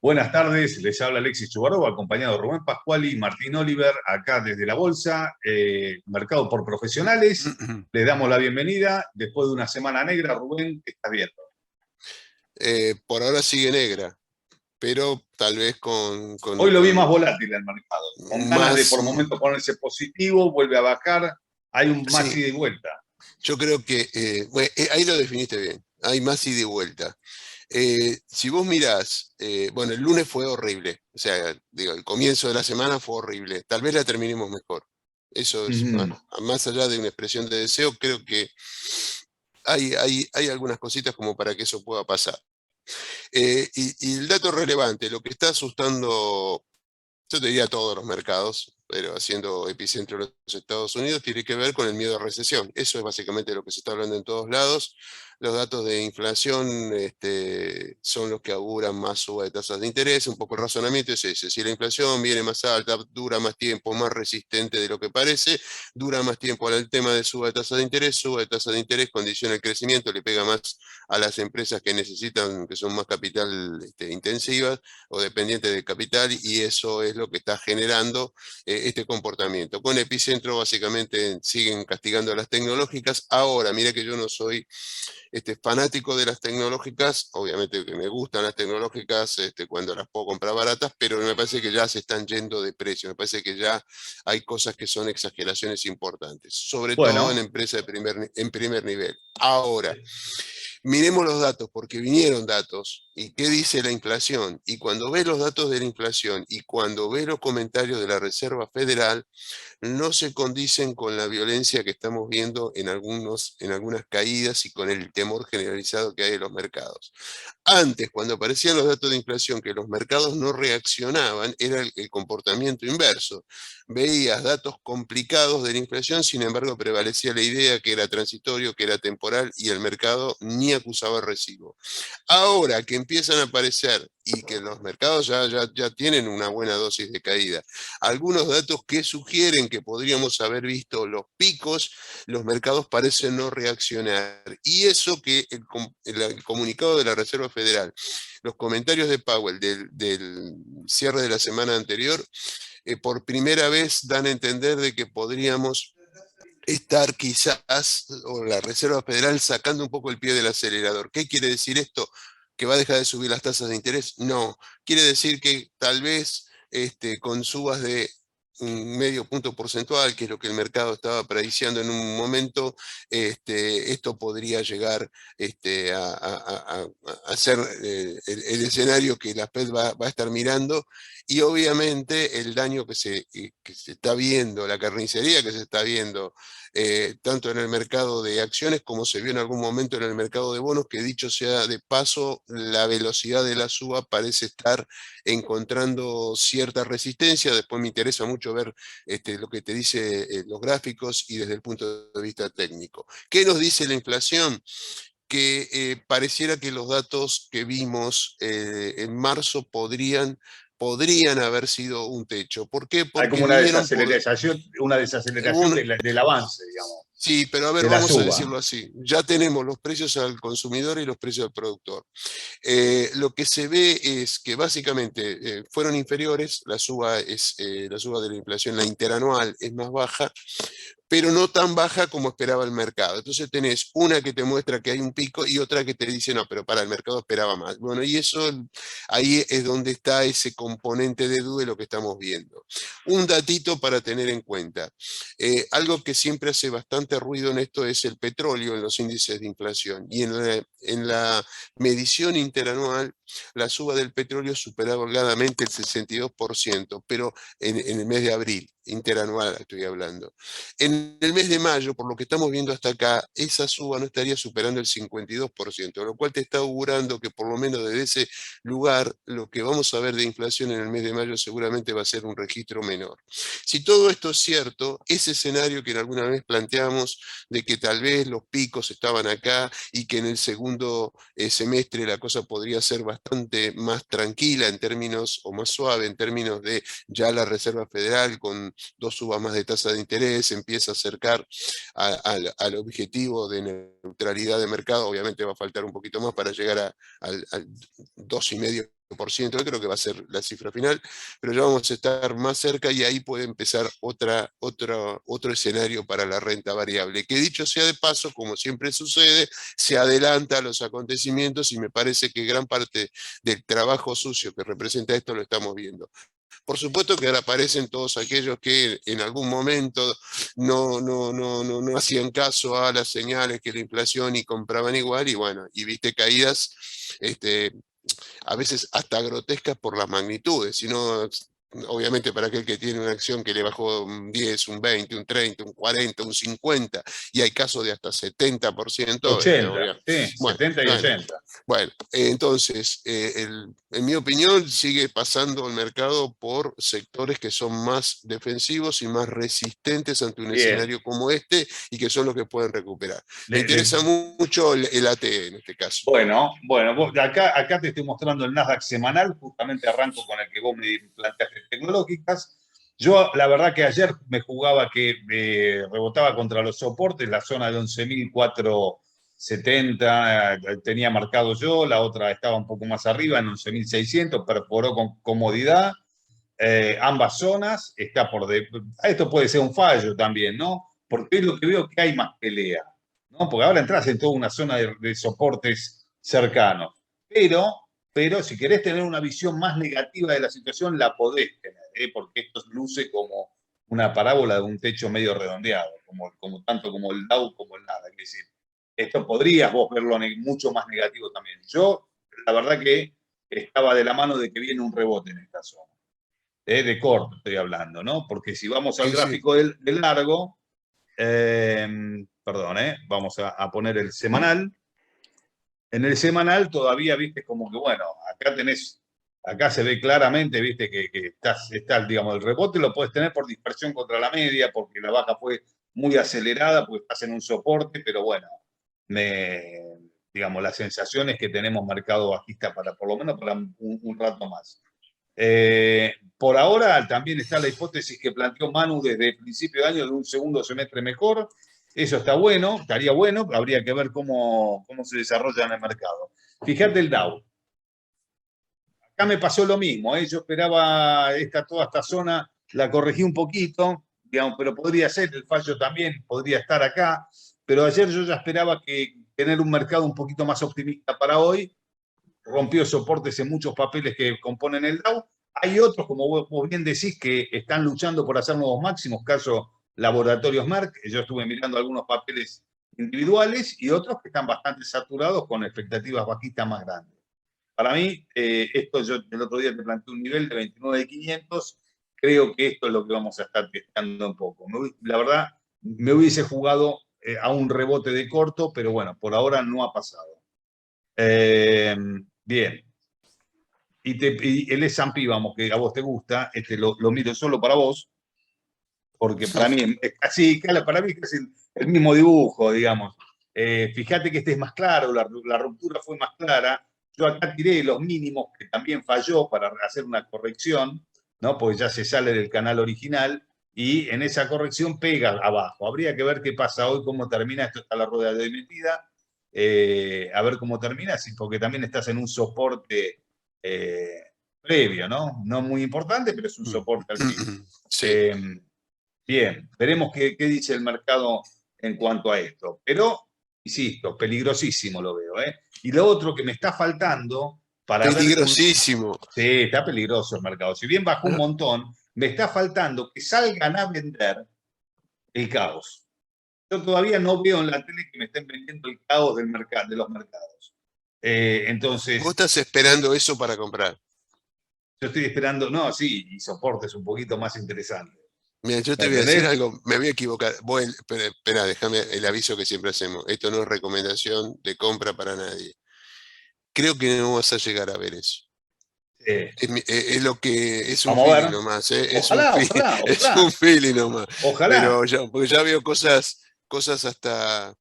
Buenas tardes, les habla Alexis Chubarova, acompañado de Rubén Pascuali y Martín Oliver, acá desde la Bolsa, Mercado por Profesionales. Les damos la bienvenida. Después de una semana negra, Rubén, ¿qué estás viendo? Por ahora sigue negra, pero tal vez Hoy lo vi más volátil el mercado, con ganas de más... por momento ponerse positivo, vuelve a bajar, hay un más Sí, ida y vuelta. yo creo que bueno, ahí lo definiste bien, hay más ida y vuelta. Si vos mirás, bueno, el lunes fue horrible, o sea, digo, el comienzo de la semana fue horrible, tal vez la terminemos mejor. Eso es, Ujú. más allá de una expresión de deseo, creo que hay algunas cositas como para que eso pueda pasar. Y el dato relevante, lo que está asustando, yo te diría todos los mercados, pero haciendo epicentro de los Estados Unidos, tiene que ver con el miedo a recesión. Eso es básicamente lo que se está hablando en todos lados. Los datos de inflación son los que auguran más suba de tasas de interés. Un poco el razonamiento es ese. Si la inflación viene más alta, dura más tiempo, más resistente de lo que parece, dura más tiempo al tema de suba de tasas de interés condiciona el crecimiento, le pega más a las empresas que necesitan, que son más capital intensivas o dependientes del capital, y eso es lo que está generando este comportamiento. Con Epicentro básicamente siguen castigando a las tecnológicas. Ahora, mira que yo no soy fanático de las tecnológicas, obviamente que me gustan las tecnológicas cuando las puedo comprar baratas, pero me parece que ya se están yendo de precio, me parece que ya hay cosas que son exageraciones importantes, sobre todo en Bueno, empresas en primer nivel. Ahora, miremos los datos, porque vinieron datos. ¿Y qué dice la inflación? Y cuando ves los datos de la inflación y cuando ves los comentarios de la Reserva Federal, no se condicen con la violencia que estamos viendo en algunas caídas y con el temor generalizado que hay en los mercados. Antes, cuando aparecían los datos de inflación, que los mercados no reaccionaban, era el comportamiento inverso. Veías datos complicados de la inflación, sin embargo, prevalecía la idea que era transitorio, que era temporal, y el mercado ni acusaba recibo. Ahora que empiezan a aparecer y que los mercados ya tienen una buena dosis de caída, algunos datos que sugieren que podríamos haber visto los picos, los mercados parecen no reaccionar. Y eso que el comunicado de la Reserva Federal, los comentarios de Powell del cierre de la semana anterior, por primera vez dan a entender de que podríamos estar quizás, o la Reserva Federal, sacando un poco el pie del acelerador. ¿Qué quiere decir esto? ¿Que va a dejar de subir las tasas de interés? No. Quiere decir que tal vez con subas de un medio punto porcentual, que es lo que el mercado estaba prediciendo en un momento, esto podría llegar a ser el escenario que la Fed va a estar mirando, y obviamente el daño que se está viendo, la carnicería que se está viendo, tanto en el mercado de acciones como se vio en algún momento en el mercado de bonos, que dicho sea de paso, la velocidad de la suba parece estar encontrando cierta resistencia. Después me interesa mucho ver lo que te dice los gráficos y desde el punto de vista técnico. ¿Qué nos dice la inflación? Que pareciera que los datos que vimos en marzo podrían haber sido un techo. ¿Por qué? hay como Porque vinieron por... una desaceleración un- del avance, digamos, Sí, pero a ver, de la vamos a suba. decirlo así. Ya tenemos los precios al consumidor y los precios al productor. Lo que se ve es que básicamente fueron inferiores, la suba de la inflación, la interanual es más baja, pero no tan baja como esperaba el mercado. Entonces tenés una que te muestra que hay un pico y otra que te dice, no, pero para el mercado esperaba más. Bueno, y eso ahí es donde está ese componente de duda de lo que estamos viendo. Un datito para tener en cuenta. Algo que siempre hace bastante ruido en esto es el petróleo en los índices de inflación. Y en la medición interanual, la suba del petróleo superaba holgadamente el 62%, pero en el mes de abril, interanual estoy hablando. En el mes de mayo, por lo que estamos viendo hasta acá, esa suba no estaría superando el 52%, lo cual te está augurando que por lo menos desde ese lugar lo que vamos a ver de inflación en el mes de mayo seguramente va a ser un registro menor. Si todo esto es cierto, ese escenario que alguna vez planteamos de que tal vez los picos estaban acá y que en el segundo semestre la cosa podría ser bastante más tranquila en términos, o más suave en términos de ya la Reserva Federal con dos subas más de tasa de interés, empieza a acercar al objetivo de neutralidad de mercado. Obviamente va a faltar un poquito más para llegar al 2,5%, 4%, creo que va a ser la cifra final, pero ya vamos a estar más cerca y ahí puede empezar otro escenario para la renta variable, que dicho sea de paso, como siempre sucede, se adelanta a los acontecimientos y me parece que gran parte del trabajo sucio que representa esto lo estamos viendo. Por supuesto que ahora aparecen todos aquellos que en algún momento no hacían caso a las señales que la inflación y compraban igual, y bueno, y viste caídas a veces hasta grotescas por las magnitudes, sino obviamente para aquel que tiene una acción que le bajó un 10, un 20, un 30, un 40, un 50, y hay casos de hasta 70%, 80, sí, bueno, 70 y bueno, 80. bueno, entonces, en mi opinión, sigue pasando el mercado por sectores que son más defensivos y más resistentes ante un Bien. escenario como este, y que son los que pueden recuperar. Me Le- le- interesa mucho el ATE en este caso. bueno, acá te estoy mostrando el Nasdaq semanal, justamente arranco con el que vos me planteaste tecnológicas. Yo, la verdad que ayer me jugaba que rebotaba contra los soportes, la zona de 11.470 tenía marcado yo, la otra estaba un poco más arriba, en 11.600, perforó con comodidad. Ambas zonas, esto puede ser un fallo también, ¿no? Porque es lo que veo que hay más pelea, ¿no? Porque ahora entras en toda una zona de soportes cercanos. Pero si querés tener una visión más negativa de la situación, la podés tener, ¿eh? Porque esto luce como una parábola de un techo medio redondeado, tanto como el Dow como el nada. Es decir, esto podrías vos verlo mucho más negativo también. Yo, la verdad que estaba de la mano de que viene un rebote en esta zona. De corto estoy hablando, ¿no? Porque si vamos al Sí, sí. gráfico del largo, perdón, vamos a poner el semanal. En el semanal todavía, viste, como que, bueno, acá se ve claramente, viste, que estás, digamos, el rebote lo puedes tener por dispersión contra la media, porque la baja fue muy acelerada, porque estás en un soporte, pero bueno, digamos, la sensación es que tenemos mercado bajista para, por lo menos para un rato más. Por ahora también está la hipótesis que planteó Manu desde el principio de año de un segundo semestre mejor. Eso está bueno, estaría bueno, habría que ver cómo se desarrolla en el mercado. Fíjate el Dow. Acá me pasó lo mismo, ¿eh? Yo esperaba toda esta zona, la corregí un poquito, digamos, pero podría ser, el fallo también podría estar acá, pero ayer yo ya esperaba que tener un mercado un poquito más optimista para hoy, rompió soportes en muchos papeles que componen el Dow. Hay otros, como vos bien decís, que están luchando por hacer nuevos máximos, caso Laboratorios Merck. Yo estuve mirando algunos papeles individuales y otros que están bastante saturados con expectativas bajistas más grandes. Para mí, yo el otro día te planteé un nivel de 29.500. Creo que esto es lo que vamos a estar testando un poco. La verdad, me hubiese jugado a un rebote de corto, pero bueno, por ahora no ha pasado. Bien. Y el S&P, vamos, que a vos te gusta, lo miro solo para vos, porque para mí es así, para mí es el mismo dibujo, digamos. Fíjate que este es más claro, la ruptura fue más clara. Yo acá tiré los mínimos, que también falló para hacer una corrección, ¿no? Porque ya se sale del canal original y en esa corrección pega abajo. Habría que ver qué pasa hoy, cómo termina. Esto está la rueda de hoy metida. A ver cómo termina, porque también estás en un soporte previo, ¿no? No muy importante, pero es un soporte alcista. Sí. Eh, Bien, veremos qué dice el mercado en cuanto a esto. Pero, insisto, peligrosísimo lo veo, ¿eh? Y lo otro que me está faltando para ver Peligrosísimo. sí, está peligroso el mercado. Si bien bajó un montón, me está faltando que salgan a vender el caos. Yo todavía no veo en la tele que me estén vendiendo el caos del mercado, de los mercados. Vos Entonces, estás esperando eso para comprar. yo estoy esperando, no, sí, y soportes un poquito más interesantes. Mira, yo ¿Me te voy a decir entendés? algo, me voy a equivocar. Espera, déjame el aviso que siempre hacemos. Esto no es recomendación de compra para nadie. Creo que no vas a llegar a ver eso. Es lo que es un Vamos a feeling ver. nomás, ¿eh? Ojalá, ojalá, Es ojalá, un feeling nomás. ojalá. Pero porque ya veo cosas hasta,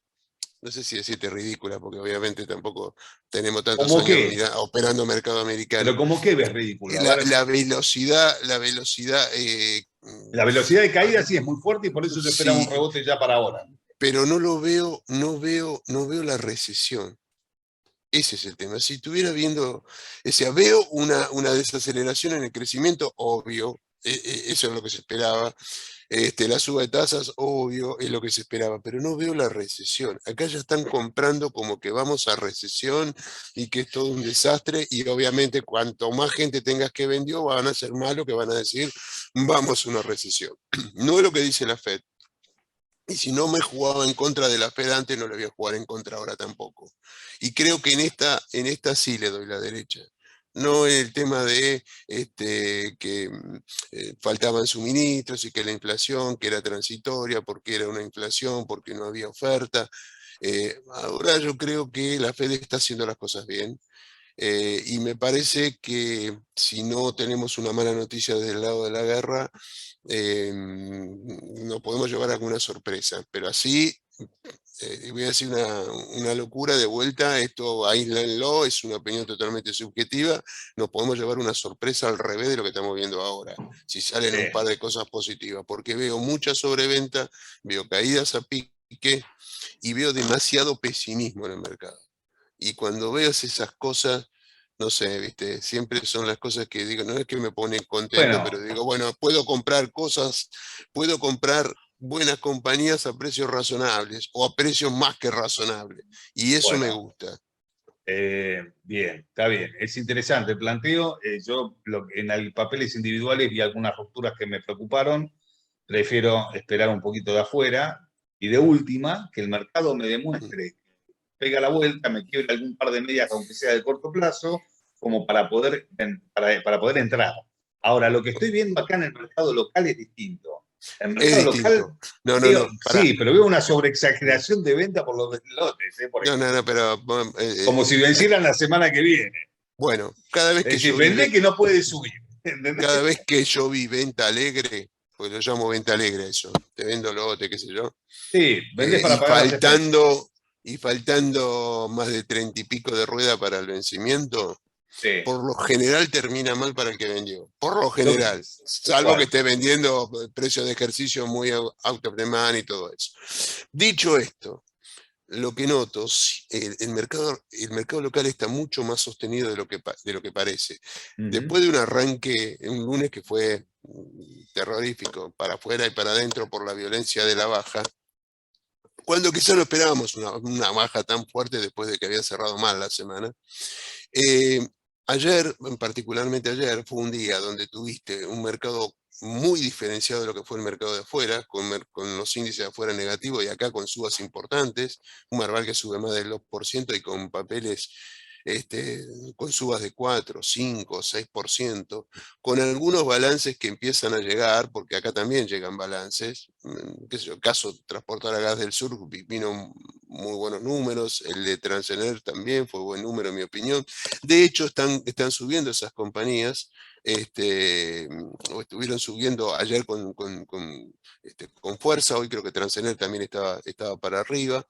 no sé si decirte ridículas, porque obviamente tampoco tenemos tantos ¿Cómo años qué? operando mercado Pero americano. ¿cómo qué ves ridículo? A ver, La velocidad, la velocidad de caída sí es muy fuerte y por eso yo esperaba un sí, rebote ya para ahora. pero no veo la recesión. Ese es el tema. Si estuviera viendo, o sea, veo una desaceleración en el crecimiento, obvio, eso es lo que se esperaba. La suba de tasas, obvio, es lo que se esperaba, pero no veo la recesión. Acá ya están comprando como que vamos a recesión y que es todo un desastre, y obviamente cuanto más gente tengas que vendió, van a ser malos que van a decir, vamos a una recesión. No es lo que dice la Fed. Y si no me jugaba en contra de la Fed antes, no le voy a jugar en contra ahora tampoco. Y creo que en esta sí le doy la derecha. No el tema de que faltaban suministros y que la inflación, que era transitoria, porque era una inflación, porque no había oferta. Ahora yo creo que la Fed está haciendo las cosas bien. Y me parece que si no tenemos una mala noticia del lado de la guerra, nos podemos llevar alguna sorpresa. Pero así, voy a decir una locura de vuelta, esto aíslenlo, es una opinión totalmente subjetiva, nos podemos llevar una sorpresa al revés de lo que estamos viendo ahora, si salen Sí. un par de cosas positivas, porque veo mucha sobreventa, veo caídas a pique y veo demasiado pesimismo en el mercado. Y cuando veo esas cosas, no sé, viste, siempre son las cosas que digo, no es que me pone contento, pero Bueno, digo, bueno, puedo comprar cosas, puedo comprar buenas compañías a precios razonables o a precios más que razonables. Y eso me bueno. gusta. Bien, está bien. Es interesante el planteo. Yo en papeles individuales vi algunas rupturas que me preocuparon. Prefiero esperar un poquito de afuera. Y de última, que el mercado me Mm. demuestre, pega la vuelta, me quiebre algún par de medias, aunque sea de corto plazo, como para poder entrar. Ahora, lo que estoy viendo acá en el mercado local es distinto. El Es mercado local, distinto. No, no, no, para. sí, pero veo una sobreexageración de venta por los lotes, por No, no, no, ejemplo. pero Como si vencieran la semana que viene. bueno, cada vez Es que decir, yo vi, vendé que no puede subir. ¿Entendés? cada vez que yo vi venta alegre, pues lo llamo venta alegre eso, te vendo lote, qué sé yo. Sí, vendés para Y pagar las expensas. faltando más de 30 y pico de rueda para el vencimiento, Sí, por lo general termina mal para el que vendió. Por lo yo, general. tal Salvo que cual. esté vendiendo precios de ejercicio muy out of demand y todo eso. Dicho esto, lo que noto, el mercado local está mucho más sostenido de lo que parece. Ujú. Después de un arranque, un lunes que fue terrorífico, para afuera y para adentro por la violencia de la baja, cuando quizá no esperábamos una baja tan fuerte después de que había cerrado mal la semana. Eh, Ayer, particularmente ayer, fue un día donde tuviste un mercado muy diferenciado de lo que fue el mercado de afuera, con los índices de afuera negativos y acá con subas importantes, un Merval que sube más del 2% y con papeles con subas de 4, 5, 6%, con algunos balances que empiezan a llegar, porque acá también llegan balances, qué sé yo, caso Transportar a Gas del Sur vino muy buenos números, el de Transener también fue buen número en mi opinión. De hecho, están subiendo esas compañías, o estuvieron subiendo ayer con fuerza, hoy creo que Transener también estaba para arriba.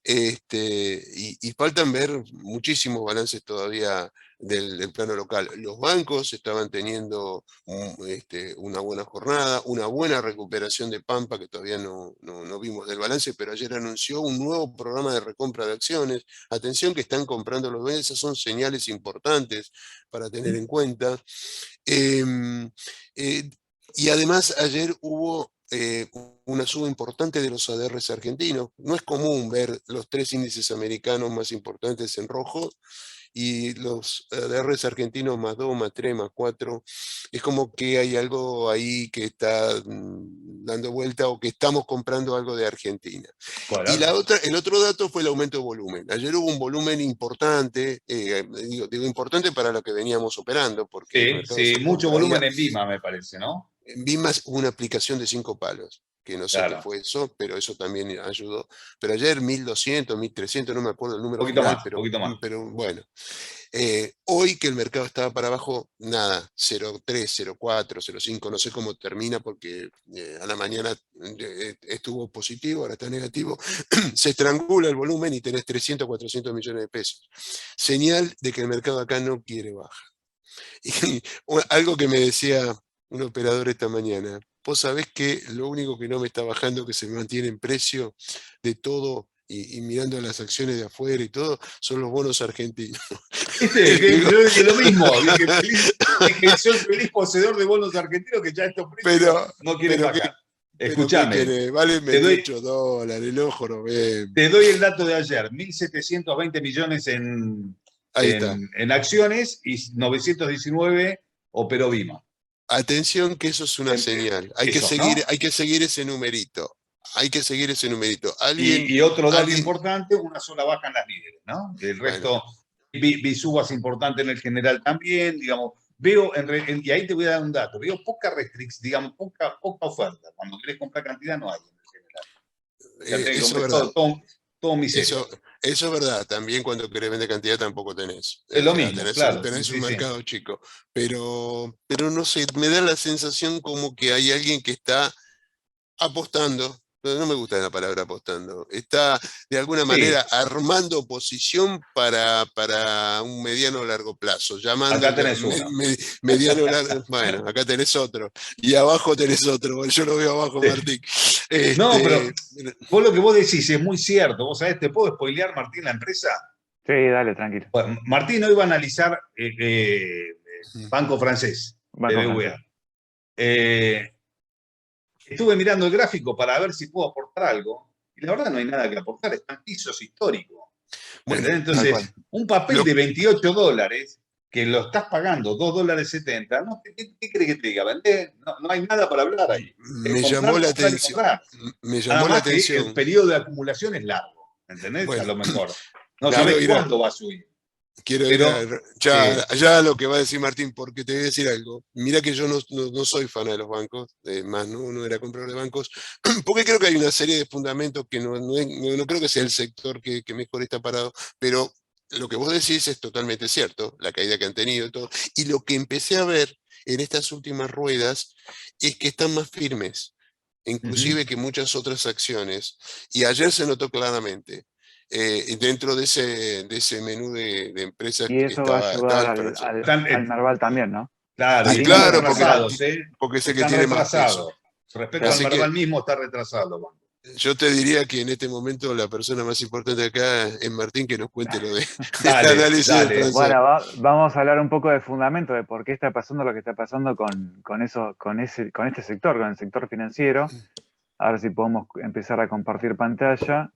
Y faltan ver muchísimos balances todavía del plano local. Los bancos estaban teniendo una buena jornada, una buena recuperación de Pampa, que todavía no vimos del balance, pero ayer anunció un nuevo programa de recompra de acciones. Atención que están comprando los bienes, esas son señales importantes para tener en cuenta. Em, eh, y además ayer hubo una suba importante de los ADRs argentinos. No es común ver los tres índices americanos más importantes en rojo y los ADRs argentinos más 2, más 3, más 4. Es como que hay algo ahí que está dando vuelta o que estamos comprando algo de Argentina. Y Bueno, el otro dato fue el aumento de volumen. Ayer hubo un volumen importante, digo importante para lo que veníamos operando, porque el sí, mercado sí, se mucho contraía. volumen en Vima, me parece, ¿no? Vi más una aplicación de 5 palos, que no sé qué Claro, fue eso, pero eso también ayudó. Pero ayer 1200, 1300, no me acuerdo el un número poquito final, más, un pero, poquito más. pero bueno. Hoy que el mercado estaba para abajo, nada, 0,3, 0,4, 0,5, no sé cómo termina porque a la mañana estuvo positivo, ahora está negativo, se estrangula el volumen y tenés 300, 400 millones de pesos. Señal de que el mercado acá no quiere bajar. Y algo que me decía un operador esta mañana, vos sabés que lo único que no me está bajando, que se me mantiene en precio de todo y mirando las acciones de afuera y todo, son los bonos argentinos. ¿Viste? Yo dije lo mismo, dije, soy feliz poseedor de bonos argentinos que ya estos precios no quieren pero, ¿qué, bajar. pero ¿qué Escúchame, querés? Valen te doy, $28, el ojo no ve. te doy el dato de ayer, 1.720 millones Ahí está. en acciones y 919 operó Vima. Atención que eso es una señal. Eso, ¿no? Hay que seguir ese numerito. Hay que seguir ese numerito. Y otro dato Alguien, importante, una sola baja en las líderes, ¿no? El bueno, resto, vi subas importantes en el general también, digamos. Veo, y ahí te voy a dar un dato, veo poca restricción, digamos, poca oferta. Cuando quieres comprar cantidad no hay en el general. Ya tenés que eso es comprar verdad. todo miseria. Eso es verdad. También cuando querés vender cantidad tampoco tenés. Es O lo sea, mismo, claro, sí, tenés un sí, sí. mercado chico. Pero no sé, me da la sensación como que hay alguien que está apostando, pero no me gusta la palabra apostando, está de alguna Sí, manera armando posición para un mediano o largo plazo, llamando acá tenés uno. mediano largo, bueno, acá tenés otro, y abajo tenés otro, bueno, yo lo veo abajo, Sí. Martín. No, pero Este, vos lo que vos decís es muy cierto. Vos sabés, ¿te puedo spoilear, Martín, la empresa? Sí, dale, tranquilo. Bueno, Martín hoy va a analizar Banco Francés, Banco francés. BBVA. Estuve mirando el gráfico para ver si puedo aportar algo, y la verdad no hay nada que aportar, están pisos históricos. bueno, Entonces, un papel lo, de $28 que lo estás pagando $2.70, ¿no? ¿Qué crees que te diga? ¿Vender? No hay nada para hablar ahí. Es me comprar, llamó la comprar y atención, comprar. me Nada llamó la más que el atención, periodo de acumulación es largo, ¿entendés? A bueno, lo mejor. No quiero sabés ir a, cuándo va a subir. Quiero ir Pero, ya a lo que va a decir Martín, porque te voy a decir algo. Mira que yo no soy fan de los bancos, más no era comprador de bancos, porque creo que hay una serie de fundamentos que no creo que sea el sector que mejor está parado, pero lo que vos decís es totalmente cierto, la caída que han tenido y todo. Y lo que empecé a ver en estas últimas ruedas es que están más firmes, inclusive que muchas otras acciones. Y ayer se notó claramente dentro de ese menú de empresas Y que eso va a estaba ayudar el al, Francia. al, están, al Merval también, ¿no? claro, y Al están índice Claro, Merval. retrasados, ¿eh? porque sé que Están tiene más peso. retrasados. Respecto al Así que Merval mismo, está retrasado el banco. yo te diría que en este momento la persona más importante acá es Martín, que nos cuente lo del Dale, análisis del dale. francés. Bueno, vamos a hablar un poco de fundamento de por qué está pasando lo que está pasando con este sector, con el sector financiero. A ver si podemos empezar a compartir pantalla.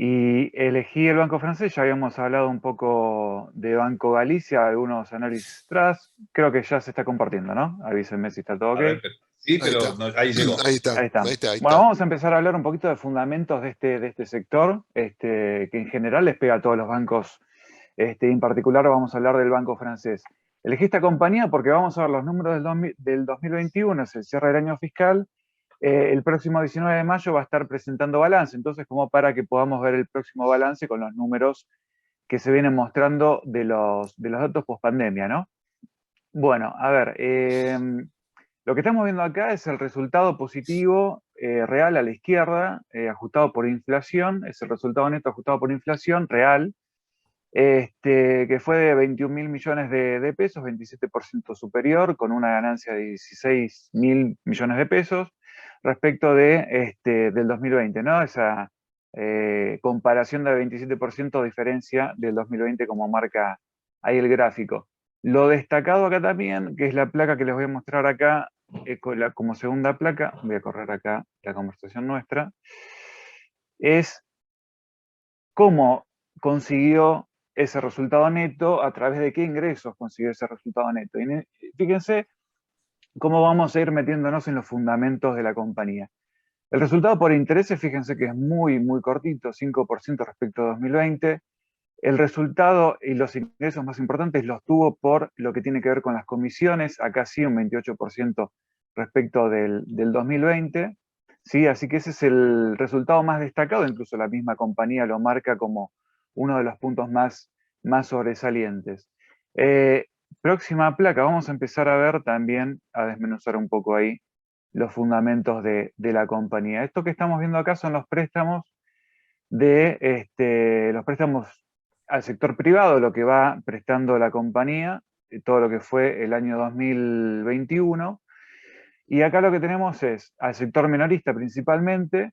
Y elegí el Banco Francés, ya habíamos hablado un poco de Banco Galicia, algunos análisis atrás. Creo que ya se está compartiendo, ¿no? Avísenme si está todo A ok. ver, sí, Ahí está, pero ahí llegó. ahí está, Ahí ahí estamos. está, ahí Bueno, está. vamos a empezar a hablar un poquito de fundamentos de este sector, que en general les pega a todos los bancos. En particular vamos a hablar del Banco Francés. Elegí esta compañía porque vamos a ver los números del 2021, es el cierre del año fiscal. El próximo 19 de mayo va a estar presentando balance, entonces como para que podamos ver el próximo balance con los números que se vienen mostrando de los datos post pandemia, ¿no? Bueno, a ver, lo que estamos viendo acá es el resultado positivo real a la izquierda, ajustado por inflación, es el resultado neto ajustado por inflación real, que fue de 21.000 millones de pesos, 27% superior, con una ganancia de 16.000 millones de pesos, respecto del 2020, ¿no? Esa comparación de 27% diferencia del 2020 como marca ahí el gráfico. Lo destacado acá también, que es la placa que les voy a mostrar acá, como segunda placa, voy a correr acá la conversación nuestra, es cómo consiguió ese resultado neto, a través de qué ingresos consiguió ese resultado neto. Y fíjense cómo vamos a ir metiéndonos en los fundamentos de la compañía. El resultado por intereses, fíjense que es muy, muy cortito, 5% respecto a 2020. El resultado y los ingresos más importantes los tuvo por lo que tiene que ver con las comisiones, acá sí un 28% respecto del 2020. ¿Sí? Así que ese es el resultado más destacado, incluso la misma compañía lo marca como uno de los puntos más sobresalientes. Próxima placa, vamos a empezar a ver también, a desmenuzar un poco ahí los fundamentos de la compañía. Esto que estamos viendo acá son los préstamos los préstamos al sector privado, lo que va prestando la compañía, todo lo que fue el año 2021. Y acá lo que tenemos es al sector minorista principalmente,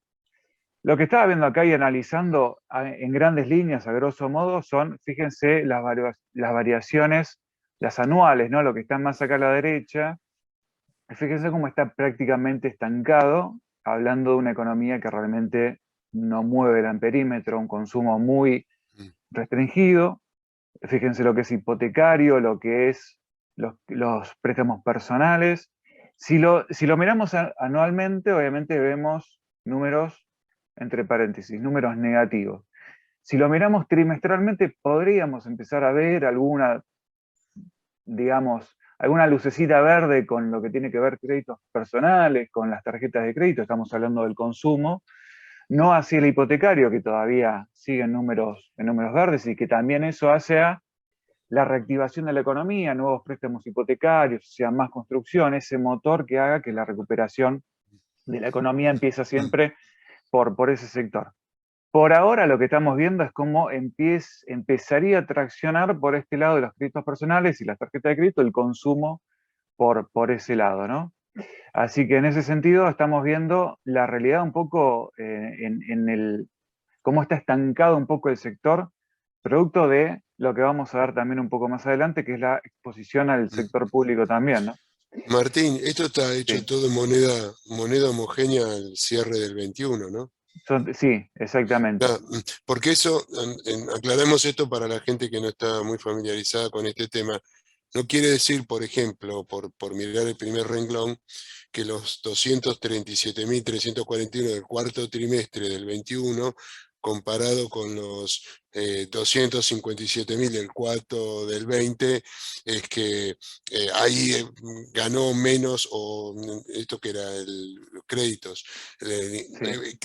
Lo que estaba viendo acá y analizando en grandes líneas, a grosso modo, son, fíjense, las variaciones, las anuales, ¿no? Lo que está más acá a la derecha, fíjense cómo está prácticamente estancado, hablando de una economía que realmente no mueve el amperímetro, un consumo muy restringido. Fíjense lo que es hipotecario, lo que es los préstamos personales. Si lo miramos anualmente, obviamente vemos números, entre paréntesis, números negativos. Si lo miramos trimestralmente, podríamos empezar a ver alguna, digamos, alguna lucecita verde con lo que tiene que ver créditos personales, con las tarjetas de crédito, estamos hablando del consumo, no así el hipotecario, que todavía sigue en números verdes y que también eso hace a la reactivación de la economía, nuevos préstamos hipotecarios, o sea, más construcción, ese motor que haga que la recuperación de la economía empiece siempre por ese sector. Por ahora lo que estamos viendo es cómo empezaría a traccionar por este lado de los créditos personales y las tarjetas de crédito el consumo por ese lado, ¿no? Así que en ese sentido estamos viendo la realidad un poco cómo está estancado un poco el sector, producto de lo que vamos a ver también un poco más adelante, que es la exposición al sector público también, ¿no? Martín, esto está hecho Sí, todo en moneda homogénea al cierre del 21, ¿no? sí, exactamente. Porque eso, aclaremos esto para la gente que no está muy familiarizada con este tema, no quiere decir, por ejemplo, por mirar el primer renglón, que los 237.341 del cuarto trimestre del 21, comparado con los 257.000 del cuarto del 20, es que ahí ganó menos, o esto que era los créditos. Sí,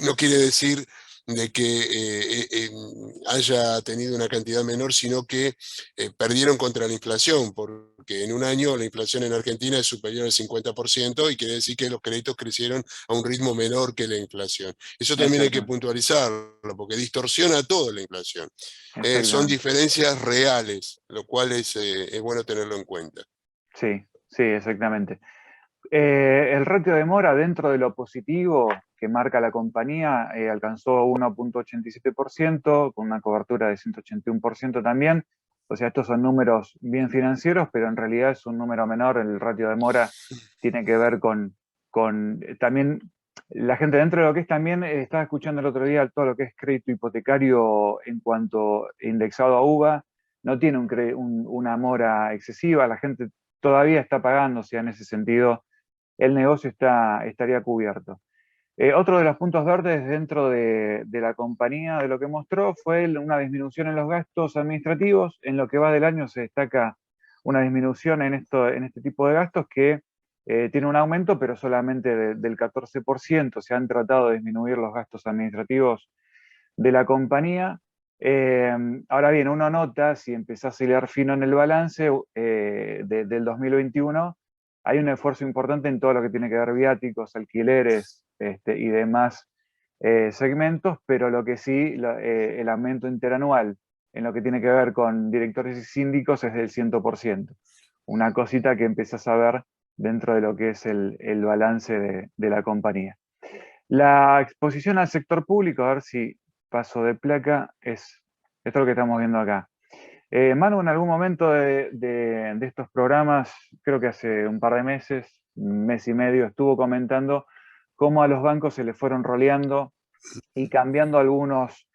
No quiere decir de que haya tenido una cantidad menor, sino que perdieron contra la inflación, porque en un año la inflación en Argentina es superior al 50% y quiere decir que los créditos crecieron a un ritmo menor que la inflación. Eso también hay que exactamente, puntualizarlo, porque distorsiona todo la inflación. Son exactamente. diferencias reales, lo cual es bueno tenerlo en cuenta. Sí, sí, exactamente. El ratio de mora dentro de lo positivo que marca la compañía alcanzó 1,87%, con una cobertura de 181% también. O sea, estos son números bien financieros, pero en realidad es un número menor. El ratio de mora tiene que ver con también la gente dentro de lo que es también, estaba escuchando el otro día todo lo que es crédito hipotecario en cuanto indexado a UVA, no tiene una mora excesiva, la gente todavía está pagando, o sea, en ese sentido el negocio estaría cubierto. Otro de los puntos verdes dentro de la compañía de lo que mostró fue una disminución en los gastos administrativos. En lo que va del año se destaca una disminución en este tipo de gastos que tiene un aumento, pero solamente del 14%. Se han tratado de disminuir los gastos administrativos de la compañía. Ahora bien, uno nota, si empezás a hilar fino en el balance del 2021, hay un esfuerzo importante en todo lo que tiene que ver viáticos, alquileres y demás segmentos, pero lo que sí, el aumento interanual en lo que tiene que ver con directores y síndicos es del 100%. Una cosita que empezás a ver dentro de lo que es el balance de la compañía. La exposición al sector público, a ver si paso de placa, es esto lo que estamos viendo acá. Manu, en algún momento de estos programas, creo que hace un par de meses, un mes y medio, estuvo comentando cómo a los bancos se les fueron roleando y cambiando algunos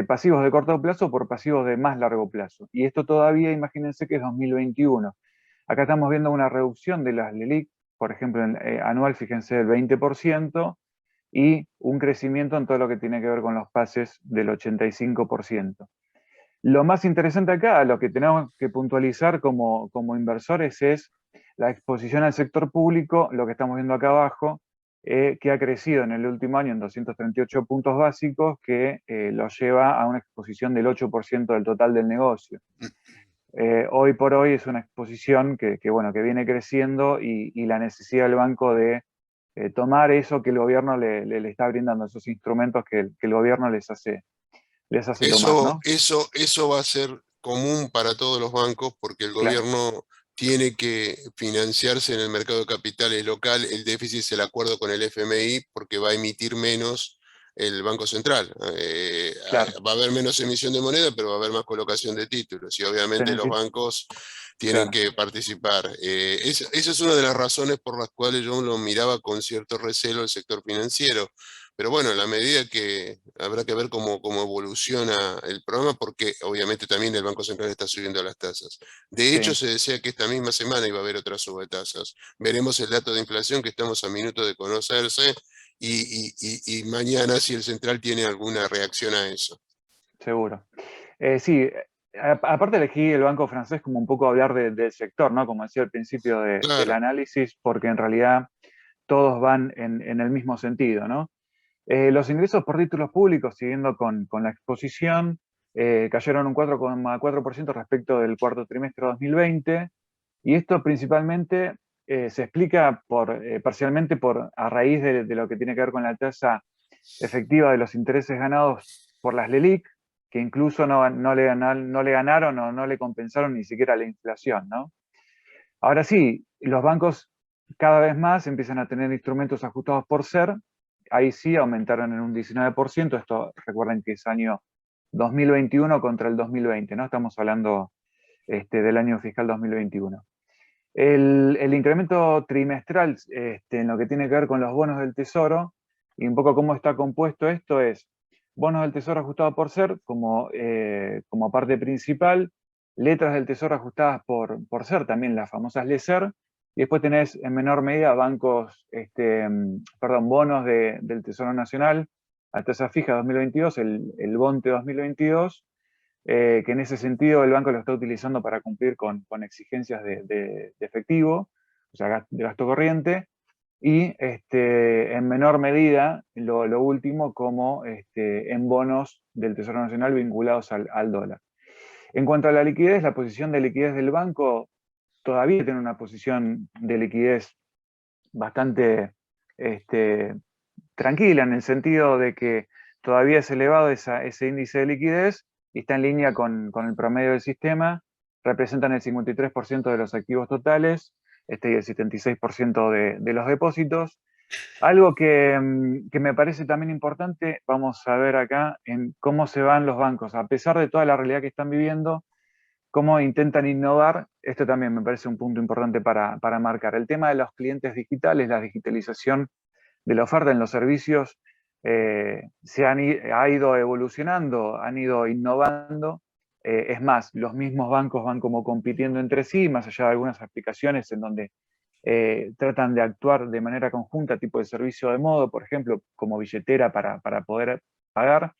pasivos de corto plazo por pasivos de más largo plazo. Y esto todavía, imagínense que es 2021. Acá estamos viendo una reducción de las LELIQ, por ejemplo, anual, fíjense, del 20%, y un crecimiento en todo lo que tiene que ver con los pases del 85%. Lo más interesante acá, lo que tenemos que puntualizar como inversores es la exposición al sector público, lo que estamos viendo acá abajo, que ha crecido en el último año en 238 puntos básicos, que lo lleva a una exposición del 8% del total del negocio. Hoy por hoy es una exposición bueno, que viene creciendo y la necesidad del banco de tomar eso que el gobierno le está brindando, esos instrumentos que el gobierno les hace tomar, ¿no? Eso va a ser común para todos los bancos porque el Claro, gobierno tiene que financiarse en el mercado de capitales local. El déficit es el acuerdo con el FMI porque va a emitir menos el Banco Central. Claro, Va a haber menos emisión de moneda, pero va a haber más colocación de títulos, y obviamente los bancos tienen claro, que participar. Esa es una de las razones por las cuales yo lo miraba con cierto recelo el sector financiero. Pero bueno, en la medida que habrá que ver cómo evoluciona el programa, porque obviamente también el Banco Central está subiendo las tasas. De hecho, sí. se decía que esta misma semana iba a haber otra suba de tasas. Veremos el dato de inflación, que estamos a minutos de conocerse, y mañana si el central tiene alguna reacción a eso. Seguro. Sí, aparte elegí el banco francés como un poco hablar del sector, ¿no? Como decía al principio del Claro, análisis, porque en realidad todos van en el mismo sentido, ¿no? Los ingresos por títulos públicos, siguiendo con la exposición, cayeron un 4,4% respecto del cuarto trimestre de 2020, y esto principalmente se explica parcialmente a raíz de lo que tiene que ver con la tasa efectiva de los intereses ganados por las LELIQ, que incluso no le ganaron o no le compensaron ni siquiera la inflación, ¿no? Ahora sí, los bancos cada vez más empiezan a tener instrumentos ajustados por ser, ahí sí aumentaron en un 19%, esto recuerden que es año 2021 contra el 2020, ¿no? Estamos hablando del año fiscal 2021. El incremento trimestral en lo que tiene que ver con los bonos del Tesoro, y un poco cómo está compuesto esto es bonos del Tesoro ajustados por ser como parte principal, letras del Tesoro ajustadas por ser, también las famosas LESER, y después tenés en menor medida bonos del Tesoro Nacional a tasa fija 2022, el BONTE 2022, que en ese sentido el banco lo está utilizando para cumplir con exigencias de efectivo, o sea, de gasto corriente, y en menor medida, lo último, como en bonos del Tesoro Nacional vinculados al dólar. En cuanto a la liquidez, la posición de liquidez del banco todavía tiene una posición de liquidez bastante tranquila, en el sentido de que todavía es elevado ese índice de liquidez y está en línea con el promedio del sistema, representan el 53% de los activos totales y el 76% de los depósitos. Algo que me parece también importante, vamos a ver acá en cómo se van los bancos, a pesar de toda la realidad que están viviendo, cómo intentan innovar. Esto también me parece un punto importante para marcar. El tema de los clientes digitales, la digitalización de la oferta en los servicios, ha ido evolucionando, han ido innovando. Es más, los mismos bancos van como compitiendo entre sí, más allá de algunas aplicaciones en donde tratan de actuar de manera conjunta, tipo de servicio de modo, por ejemplo, como billetera para poder pagar.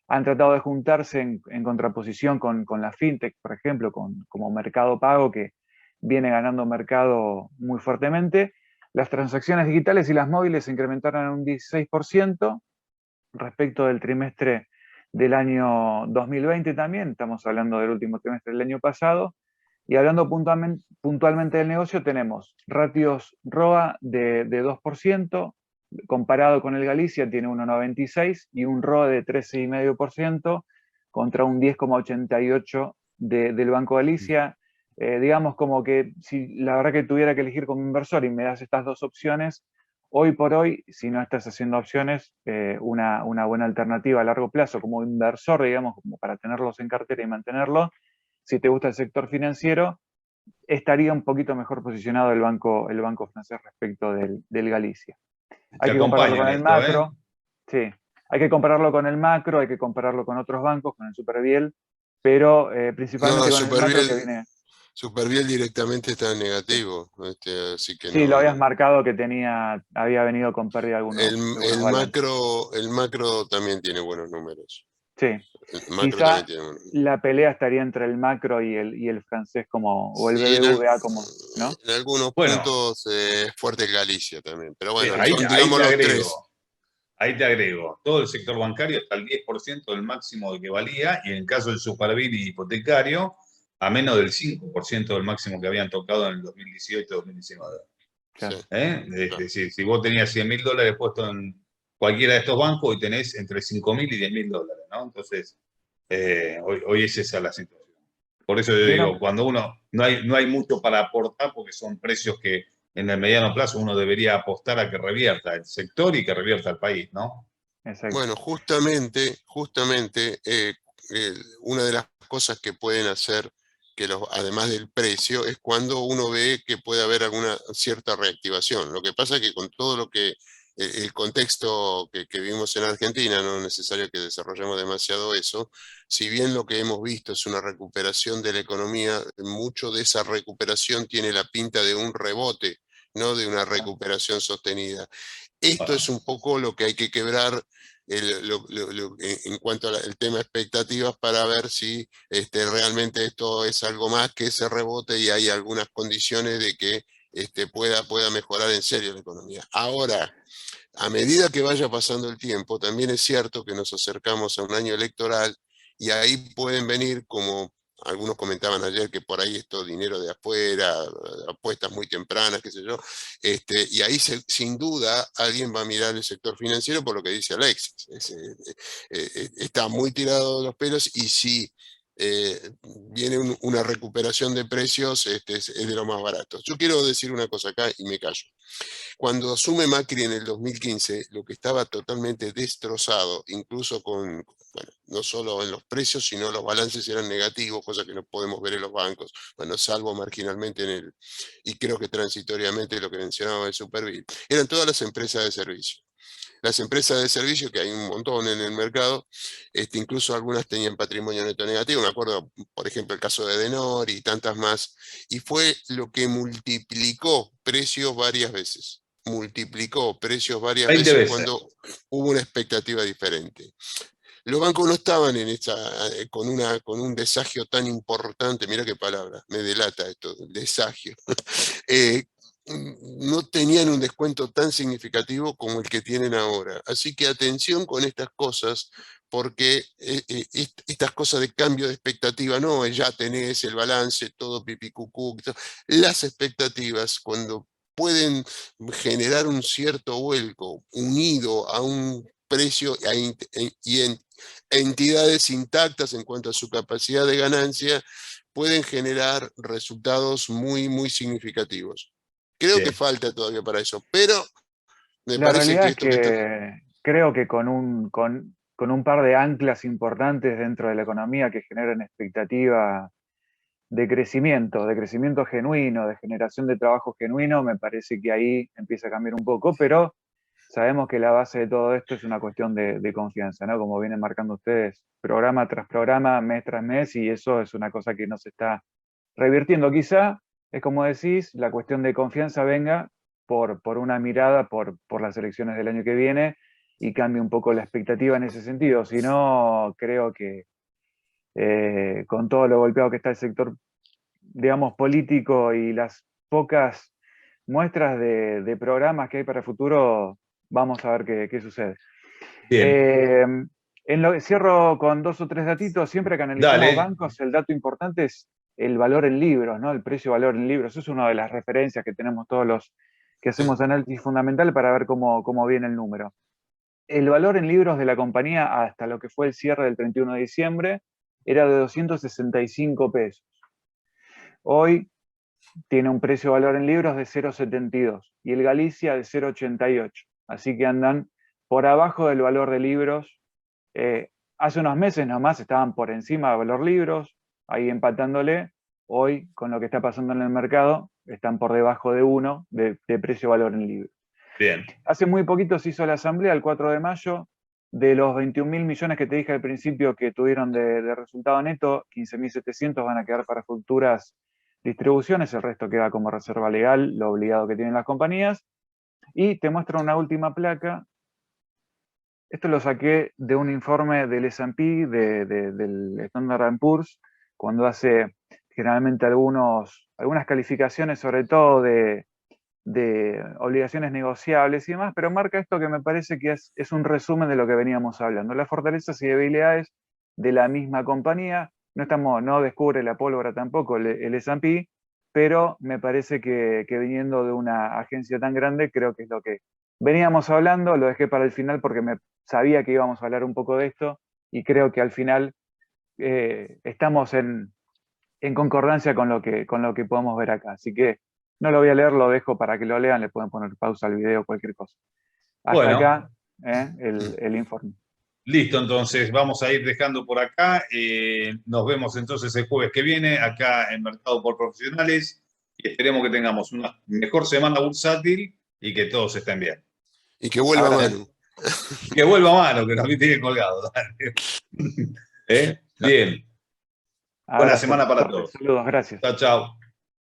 Han tratado de juntarse en contraposición con la fintech, por ejemplo, como Mercado Pago, que viene ganando mercado muy fuertemente. Las transacciones digitales y las móviles se incrementaron en un 16% respecto del trimestre del año 2020 también, estamos hablando del último trimestre del año pasado, y hablando puntualmente del negocio, tenemos ratios ROA de 2%, comparado con el Galicia tiene 1,96 y un ROE de 13,5% contra un 10,88 del Banco Galicia. Digamos como que si la verdad que tuviera que elegir como inversor y me das estas dos opciones, hoy por hoy, si no estás haciendo opciones, una buena alternativa a largo plazo como inversor, digamos, como para tenerlos en cartera y mantenerlo, si te gusta el sector financiero, estaría un poquito mejor posicionado el banco francés respecto del Galicia. Te Hay que compararlo acompaño con en el esto, ¿eh? macro, sí, hay que compararlo con el macro, hay que compararlo con otros bancos, con el Superviel, pero no, principalmente con el macro que viene. Superviel directamente está en Sí, negativo, así que sí, lo no. habías marcado que había venido con pérdida algunos balances. El macro también tiene buenos números. Sí, El macro también quizá tiene buenos números. la pelea estaría entre el macro y el francés o el Sí, BBVA ¿no? en algunos Bueno, puntos es fuerte Galicia también, pero bueno, ahí, son ahí digamos te los tres. agrego. Ahí te agrego, todo el sector bancario está al 10% del máximo de que valía, y en el caso del Supervil y hipotecario, a menos del 5% del máximo que habían tocado en el 2018-2019. Sí, Claro. Es claro. decir, si vos tenías $100.000 puestos en cualquiera de estos bancos, hoy tenés entre $5.000 y $10.000, ¿no? Entonces, hoy es esa la situación. Por eso yo digo, ¿Vieron? cuando uno no hay mucho para aportar, porque son precios que en el mediano plazo uno debería apostar a que revierta el sector y que revierta el país, ¿no? Exacto. Bueno, justamente, una de las cosas que pueden hacer, además del precio, es cuando uno ve que puede haber alguna cierta reactivación. Lo que pasa es que con todo lo que el contexto que vivimos en Argentina, no es necesario que desarrollemos demasiado eso, si bien lo que hemos visto es una recuperación de la economía, mucho de esa recuperación tiene la pinta de un rebote, no de una recuperación sostenida. Esto es Bueno, un poco lo que hay que quebrar en cuanto al tema expectativas, para ver si realmente esto es algo más que ese rebote y hay algunas condiciones de que pueda mejorar en serio la economía. Ahora, a medida que vaya pasando el tiempo, también es cierto que nos acercamos a un año electoral y ahí pueden venir, como algunos comentaban ayer, que por ahí esto dinero de afuera, apuestas muy tempranas, qué sé yo, y ahí sin duda alguien va a mirar el sector financiero por lo que dice Alexis. Está muy tirado de los pelos, y si viene una recuperación de precios, es de lo más barato. Yo quiero decir una cosa acá y me callo. Cuando asume Macri en el 2015, lo que estaba totalmente destrozado, incluso bueno, no solo en los precios, sino los balances eran negativos, cosa que no podemos ver en los bancos, bueno, salvo marginalmente y creo que transitoriamente lo que mencionaba el Superbit, eran todas las empresas de servicio. Las empresas de servicio, que hay un montón en el mercado, incluso algunas tenían patrimonio neto negativo, me acuerdo, por ejemplo, el caso de Edenor y tantas más, y fue lo que multiplicó precios varias veces. Multiplicó precios varias 20 veces veces. cuando hubo una expectativa diferente. Los bancos no estaban con un desagio tan importante, mira qué palabra, me delata esto, desagio. eh, no tenían un descuento tan significativo como el que tienen ahora. Así que atención con estas cosas, porque estas cosas de cambio de expectativa, no, ya tenés el balance, todo pipicucú, las expectativas, cuando pueden generar un cierto vuelco unido a un precio y en entidades intactas en cuanto a su capacidad de ganancia, pueden generar resultados muy, muy significativos. Creo que Bien. falta todavía para eso, pero me La parece realidad que es esto que está... que creo que con un par de anclas importantes dentro de la economía que generan expectativa de crecimiento genuino, de generación de trabajo genuino, me parece que ahí empieza a cambiar un poco, pero sabemos que la base de todo esto es una cuestión de confianza, ¿no? Como vienen marcando ustedes, programa tras programa, mes tras mes, y eso es una cosa que no se está revirtiendo. Quizá, es como decís, la cuestión de confianza venga por una mirada por las elecciones del año que viene y cambie un poco la expectativa en ese sentido. Si no, creo que con todo lo golpeado que está el sector, digamos, político y las pocas muestras de programas que hay para el futuro, vamos a ver qué sucede. Bien. Cierro con 2 o 3 datitos. Siempre que analizamos Dale. bancos, el dato importante es el valor en libros, ¿no? El precio-valor en libros. Eso es una de las referencias que tenemos todos los que hacemos análisis fundamental para ver cómo viene el número. El valor en libros de la compañía hasta lo que fue el cierre del 31 de diciembre era de 265 pesos. Hoy tiene un precio-valor en libros de 0,72 y el Galicia de 0,88. Así que andan por abajo del valor de libros. Hace unos meses nomás estaban por encima del valor libros, ahí empatándole. Hoy, con lo que está pasando en el mercado, están por debajo de 1 de precio-valor en libros. Bien. Hace muy poquito se hizo la asamblea, el 4 de mayo, de los 21.000 millones que te dije al principio que tuvieron de resultado neto, 15.700 van a quedar para futuras distribuciones, el resto queda como reserva legal, lo obligado que tienen las compañías. Y te muestro una última placa. Esto lo saqué de un informe del S&P, del Standard & Poor's, cuando hace generalmente algunas calificaciones, sobre todo de obligaciones negociables y demás, pero marca esto que me parece que es un resumen de lo que veníamos hablando. Las fortalezas y debilidades de la misma compañía. No descubre la pólvora tampoco el S&P, pero me parece que viniendo de una agencia tan grande, creo que es lo que veníamos hablando. Lo dejé para el final porque sabía que íbamos a hablar un poco de esto y creo que al final estamos en concordancia con lo que podemos ver acá. Así que no lo voy a leer, lo dejo para que lo lean, le pueden poner pausa al video, cualquier cosa. Hasta Bueno, acá el informe. Listo, entonces vamos a ir dejando por acá. Nos vemos entonces el jueves que viene acá en Mercado por Profesionales y esperemos que tengamos una mejor semana bursátil y que todos estén bien. Y que vuelva Manu. Que vuelva Manu, que nos tiene colgado. Bien. Buena semana para todos. Saludos, gracias. Chao, chao.